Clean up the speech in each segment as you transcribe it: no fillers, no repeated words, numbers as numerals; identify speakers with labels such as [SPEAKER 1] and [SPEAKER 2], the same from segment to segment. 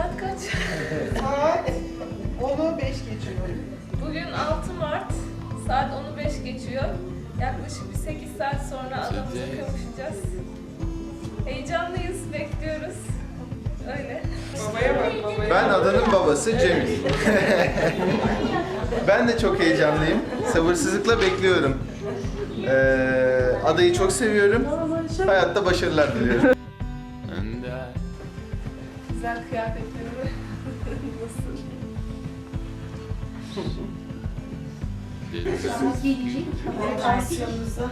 [SPEAKER 1] Saat kaç?
[SPEAKER 2] Saat 10'u 5 geçiyor.
[SPEAKER 1] Bugün 6 Mart. Saat 10'u 5 geçiyor. Yaklaşık bir 8 saat sonra adamıza kavuşacağız. Heyecanlıyız, bekliyoruz. Öyle.
[SPEAKER 2] Babaya bak, babaya.
[SPEAKER 3] Ben adanın babası Cemil. Ben de çok heyecanlıyım. Sabırsızlıkla bekliyorum. Adayı çok seviyorum. Hayatta başarılar diliyorum.
[SPEAKER 1] Güzel kıyafetlerimi nasıl?
[SPEAKER 4] Gelecek.
[SPEAKER 2] Pansiyonumuza.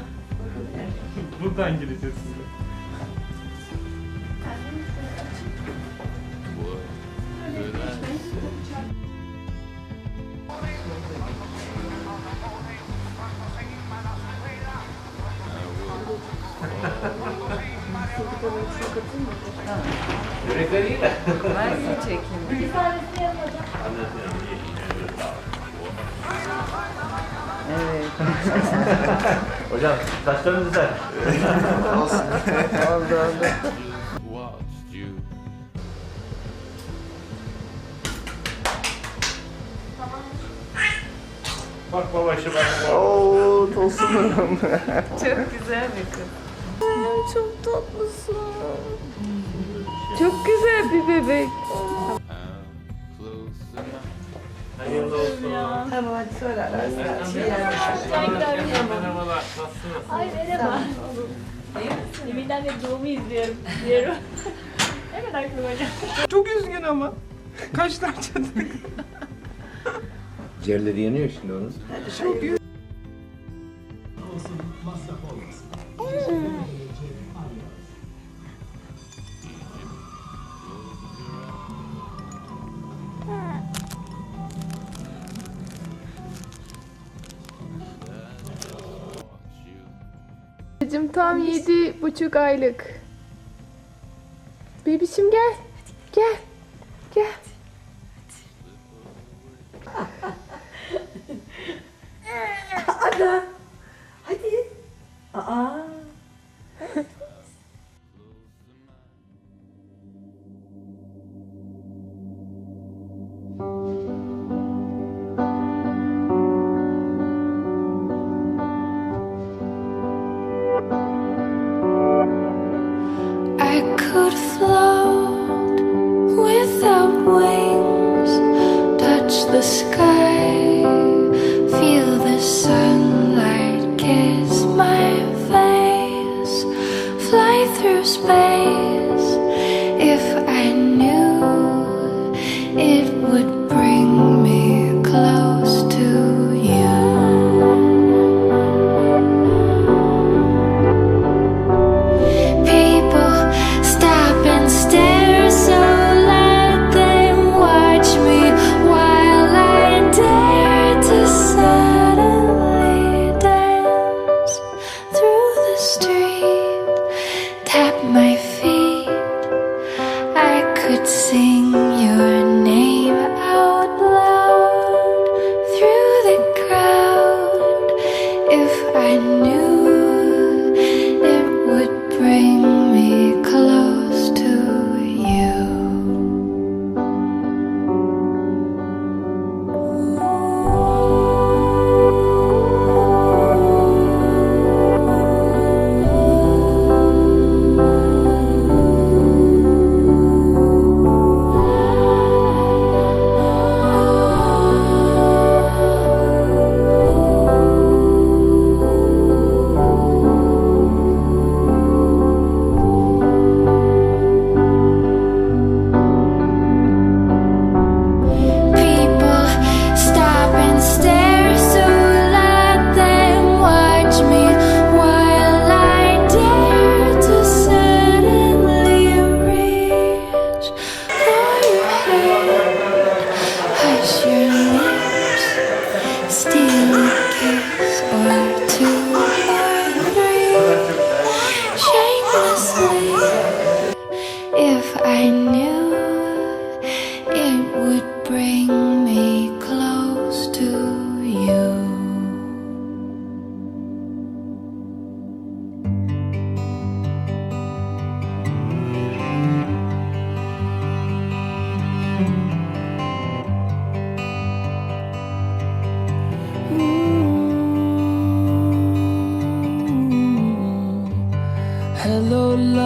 [SPEAKER 5] Buradan gireceğiz size.
[SPEAKER 6] Yürekleri iyi de.
[SPEAKER 4] Ben seni çekeyim. Bir tanesini yapacağım. Evet.
[SPEAKER 6] Hocam saçlarınız güzel.
[SPEAKER 3] Olsun.
[SPEAKER 4] Oldu oldu.
[SPEAKER 6] Bak babaşı bak.
[SPEAKER 3] Oo, Tosun'um.
[SPEAKER 4] Çok güzel bir kız. Çok tatlısın. Çok güzel bir bebek.
[SPEAKER 6] Hayırlı olsun.
[SPEAKER 2] Tamam hadi sonra ararsın.
[SPEAKER 6] Merhabalar. Nasılsınız?
[SPEAKER 7] Ay merhaba. Deminden beri Doğum'u izliyorum. Diyorum. Hemen aklıma geldi.
[SPEAKER 2] Çok üzgün ama. Kaşlar çatık.
[SPEAKER 6] Ciğerleri yanıyor şimdi onun.
[SPEAKER 2] Çok üzgün.
[SPEAKER 8] Çocuğum tam 7,5 aylık. Bebişim gel. Gel. Gel.
[SPEAKER 2] Ada. Hadi. Aa.
[SPEAKER 9] I could float without wings, touch the sky, feel the sunlight kiss my face, fly through space. If I knew it would bring me close to you.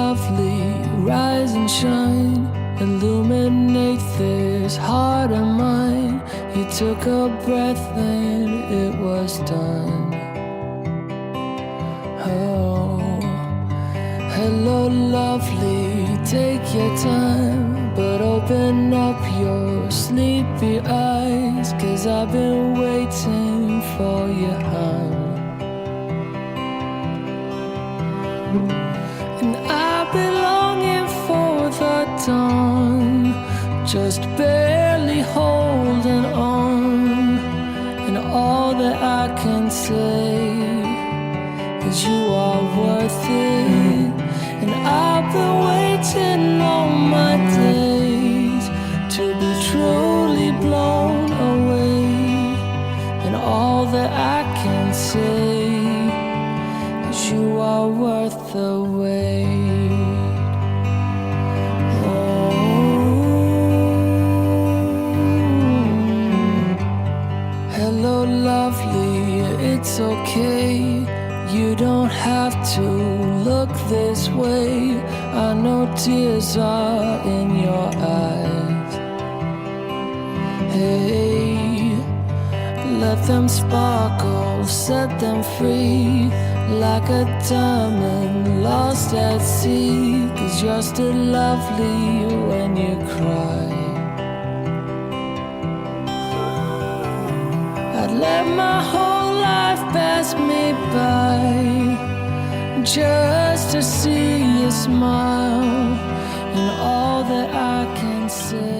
[SPEAKER 9] lovely, rise and shine. Illuminate this heart of mine. You took a breath and it was done. Oh, hello lovely, take your time, but open up your sleepy eyes, 'cause I've been waiting for you, hon. And I've been longing for the dawn, just barely holding on. And all that I can say is you are worth it. And I've been waiting all my days to be truly blown away. And all that I can say is you are worth the wait. Oh. Hello lovely, it's okay. You don't have to look this way. I know tears are in your eyes. Hey, let them sparkle, set them free, like a diamond lost at sea. 'Cause you're still lovely when you cry. I'd let my whole life pass me by just to see you smile. And all that I can say